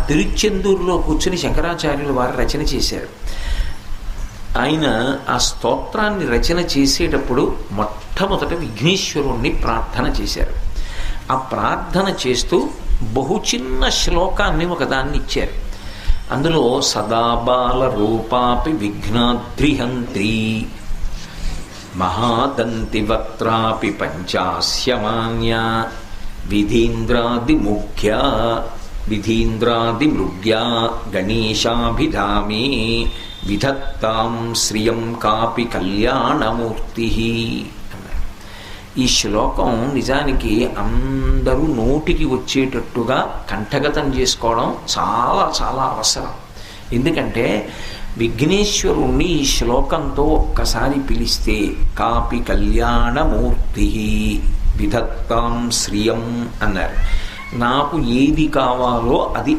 తిరుచెందూరులో కూర్చుని శంకరాచార్యులు వారు రచన చేశారు. ఆయన ఆ స్తోత్రాన్ని రచన చేసేటప్పుడు మొట్టమొదట విఘ్నేశ్వరుణ్ణి ప్రార్థన చేశారు. ఆ ప్రార్థన చేస్తూ బహు చిన్న శ్లోకాన్ని ఒకదాన్ని ఇచ్చారు. అందులో సదాబాల రూపాపి విఘ్నాద్రిహంత్రి మహాదంతి వక్త్రాపి పంచాస్యమాన్య విధీంద్రాదిమృగ్యా గణేశాభిధామే విధత్తాం శ్రియం కాపి కళ్యాణమూర్తి. ఈ శ్లోకం నిజానికి అందరూ నోటికి వచ్చేటట్టుగా కంఠగతం చేసుకోవడం చాలా చాలా అవసరం. ఎందుకంటే విఘ్నేశ్వరుణ్ణి ఈ శ్లోకంతో ఒక్కసారి పిలిస్తే కాపి కళ్యాణమూర్తి విధత్తాం శ్రియం అన్నారు. నాకు ఏది కావాలో అది